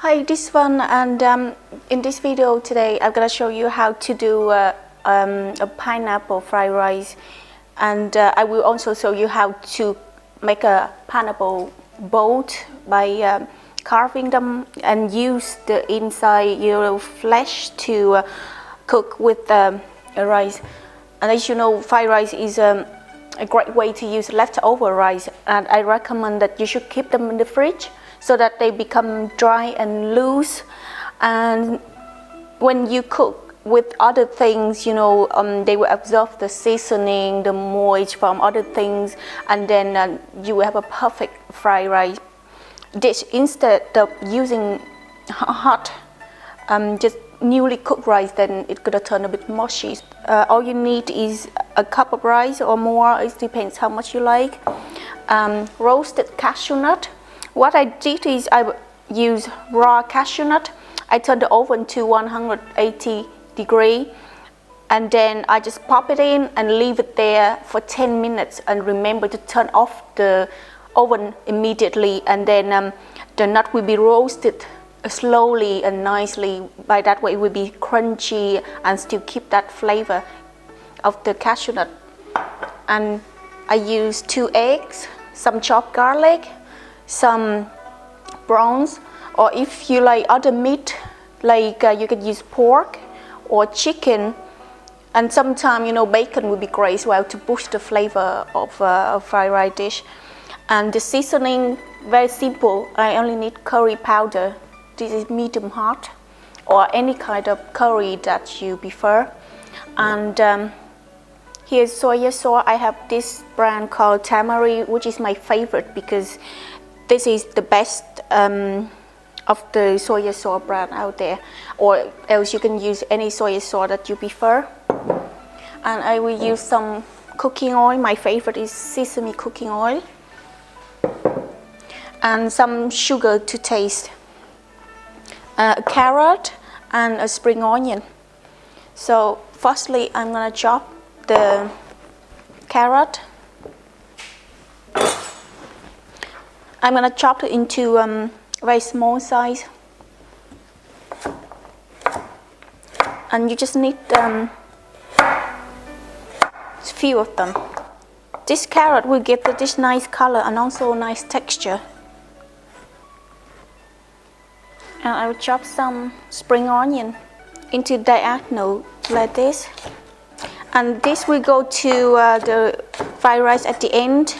Hi, this one, and in this video today I'm gonna show you how to do a pineapple fried rice, and I will also show you how to make a pineapple boat by carving them and use the inside flesh to cook with rice. And as you know, fried rice is a great way to use leftover rice, and I recommend that you should keep them in the fridge so that they become dry and loose. And when you cook with other things, they will absorb the seasoning, the moisture from other things, and then you will have a perfect fried rice dish instead of using hot, just newly cooked rice. Then it's gonna turn a bit mushy. All you need is a cup of rice or more. It depends how much you like. Roasted cashew nut. What I did is I use raw cashew nut. I turned the oven to 180 degrees, and then I just pop it in and leave it there for 10 minutes. And remember to turn off the oven immediately, and then the nut will be roasted slowly and nicely. By that way it will be crunchy and still keep that flavor of the cashew nut. And I use 2 eggs, some chopped garlic, some prawns, or if you like other meat, like you can use pork or chicken, and sometimes bacon would be great as well to boost the flavor of a fried rice dish. And the seasoning, very simple. I only need curry powder. This is medium hot, or any kind of curry that you prefer. And here's soy sauce. I have this brand called Tamari, which is my favorite because this is the best of the soy sauce brand out there, or else you can use any soy sauce that you prefer. And I will use some cooking oil. My favorite is sesame cooking oil, and some sugar to taste, a carrot and a spring onion. So firstly I'm gonna chop the carrot. I'm gonna chop it into very small size, and you just need a few of them. This carrot will give the dish nice color and also nice texture. And I will chop some spring onion into diagonal like this, and this will go to the fried rice at the end,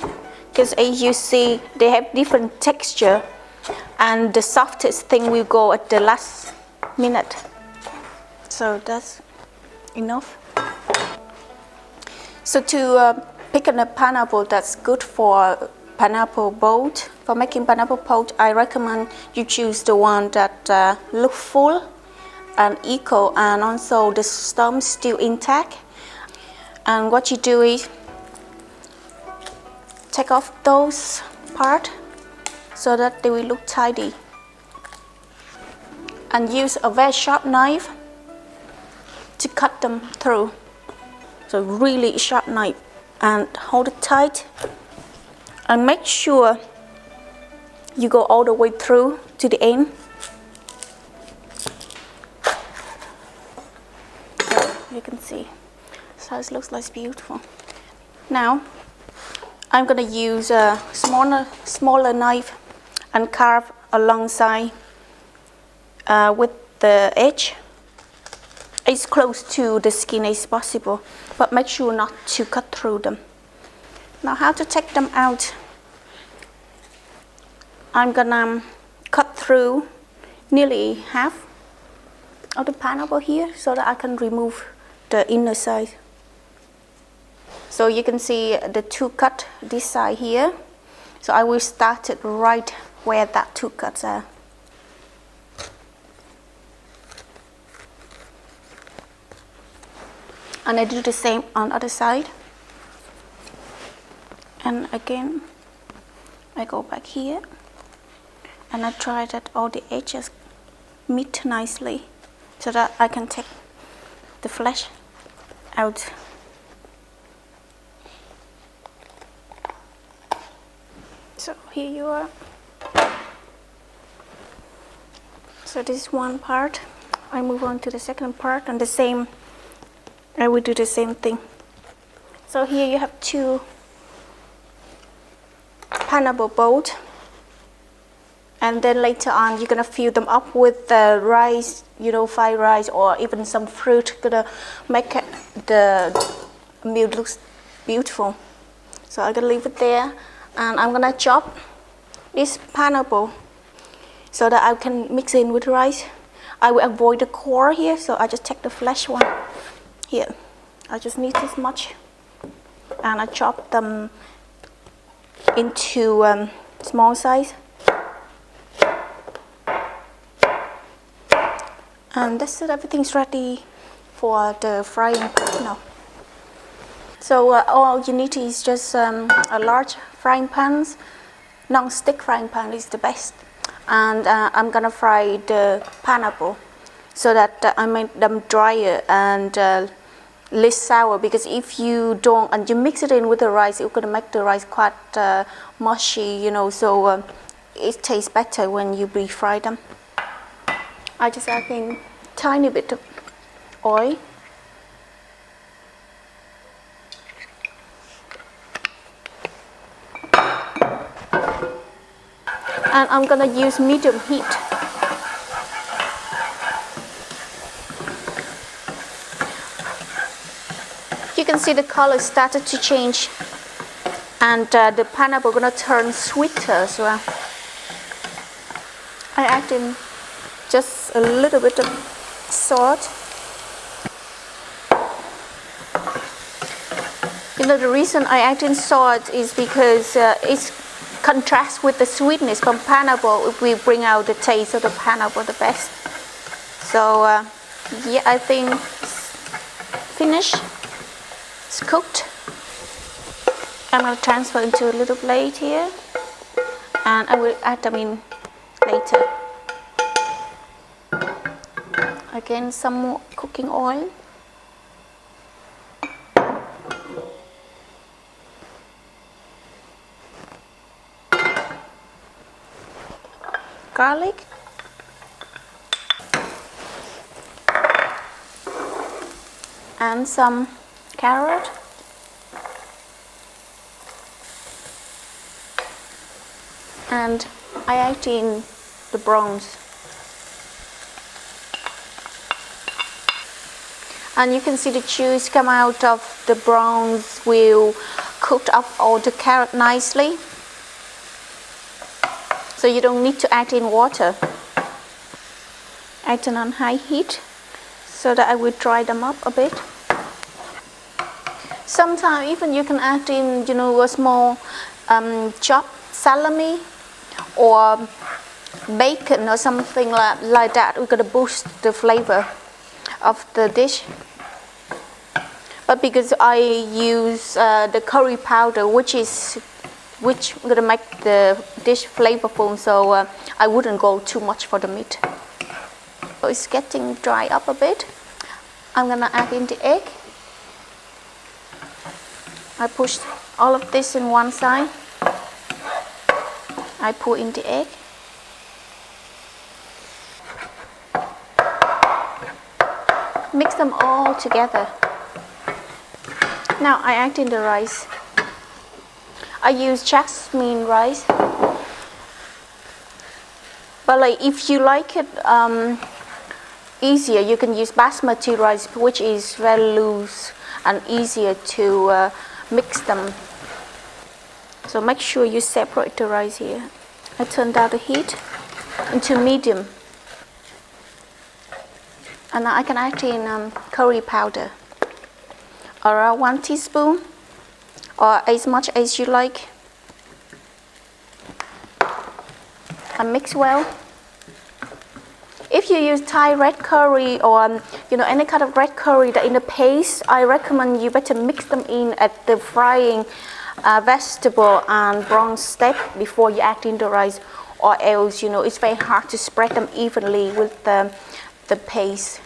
because as you see they have different texture, and the softest thing will go at the last minute. So that's enough. So to pick a pineapple that's good for pineapple boat, for making pineapple boat, I recommend you choose the one that look full and equal, and also the stem still intact. And what you do is take off those parts so that they will look tidy, and use a very sharp knife to cut them through. So really sharp knife, and hold it tight, and make sure you go all the way through to the end. So you can see, so it looks like beautiful. Now I'm gonna use a smaller knife and carve alongside with the edge as close to the skin as possible, but make sure not to cut through them. Now how to take them out? I'm gonna cut through nearly half of the pineapple here so that I can remove the inner side. So you can see the 2 cuts this side here. So I will start it right where that 2 cuts are. And I do the same on the other side. And again, I go back here, and I try that all the edges meet nicely so that I can take the flesh out. So here you are. So this is one part. I move on to the second part, and the same, I will do the same thing. So here you have two pineapple bowls, and then later on you're gonna fill them up with the rice, you know, fried rice or even some fruit, gonna make the meal looks beautiful. So I'm gonna leave it there, and I'm gonna chop this pineapple so that I can mix in with rice. I will avoid the core here, so I just take the flesh one here. I just need this much, and I chop them into small size. And that's it, everything's ready for the frying pan now. So all you need is just a large frying pan. Non-stick frying pan is the best. And I'm gonna fry the pineapple so that I make them drier and less sour, because if you don't and you mix it in with the rice, it's gonna make the rice quite mushy, you know, so it tastes better when you refry them. I just add in tiny bit of oil. And I'm gonna use medium heat. You can see the color started to change, and the pineapple gonna turn sweeter as well. I add in just a little bit of salt. You know, the reason I add in salt is because it's contrast with the sweetness from pineapple. If we bring out the taste of the pineapple the best. So yeah, I think it's finished. It's cooked. I'm going to transfer into a little plate here, and I will add them in later. Again, some more cooking oil. Garlic. And some carrot. And I add in the prawns. And you can see the juice come out of the prawns will cook up all the carrot nicely. So you don't need to add in water. Add it on high heat so that I will dry them up a bit. Sometimes even you can add in, you know, a small chopped salami or bacon or something like that. We're gonna boost the flavor of the dish. But because I use the curry powder, which gonna make the dish flavorful, so I wouldn't go too much for the meat. So it's getting dry up a bit. I'm gonna add in the egg. I pushed all of this in one side. I pour in the egg. Mix them all together. Now I add in the rice. I use jasmine rice. But like if you like it easier, you can use basmati rice, which is very loose and easier to mix them. So make sure you separate the rice here. I turn down the heat into medium. And now I can add in curry powder, around 1 teaspoon, or as much as you like. And mix well. If you use Thai red curry or you know, any kind of red curry that in the paste, I recommend you better mix them in at the frying vegetable and brown step before you add in the rice, or else, you know, it's very hard to spread them evenly with the paste.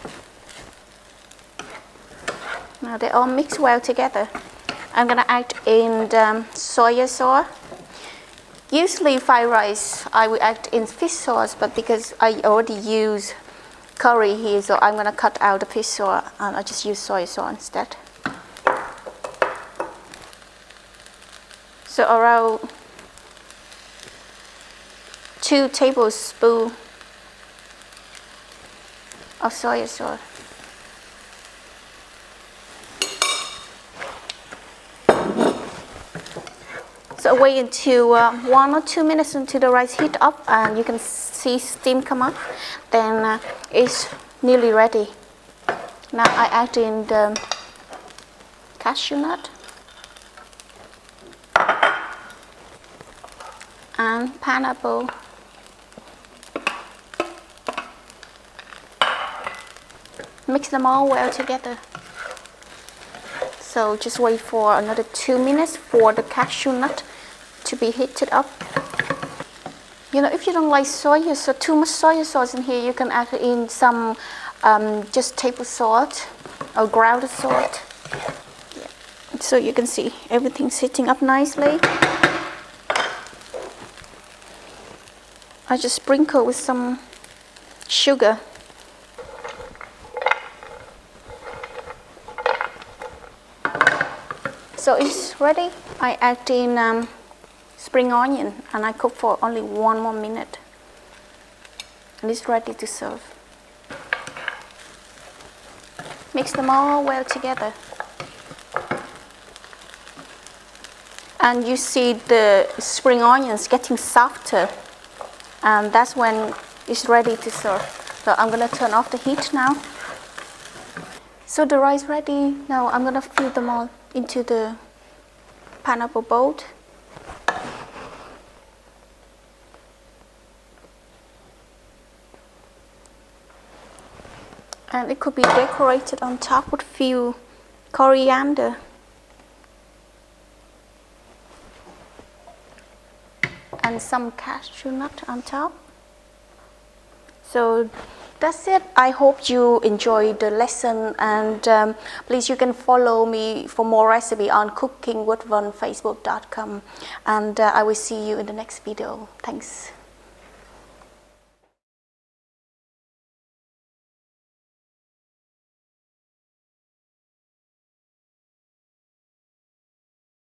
Now they all mix well together. I'm gonna add in the soya sauce. Usually fried rice I will add in fish sauce, but because I already use curry here, so I'm gonna cut out the fish sauce and I just use soy sauce instead. So around 2 tablespoons of soy sauce. So wait until 1 or 2 minutes until the rice heat up and you can see steam come up. Then it's nearly ready. Now I add in the cashew nut and pineapple. Mix them all well together. So just wait for another 2 minutes for the cashew nut to be heated up. You know, if you don't like soy sauce, too much soy sauce in here, you can add in some just table salt or ground salt. Yeah. So you can see everything's heating up nicely. I just sprinkle with some sugar. So it's ready. I add in spring onion and I cook for only 1 more minute. And it's ready to serve. Mix them all well together. And you see the spring onions getting softer. And that's when it's ready to serve. So I'm gonna turn off the heat now. So the rice ready. Now I'm gonna fill them all into the pineapple bowl. And it could be decorated on top with few coriander. And some cashew nut on top. So that's it. I hope you enjoyed the lesson, and please you can follow me for more recipe on cookingwithonfacebook.com, and I will see you in the next video. Thanks.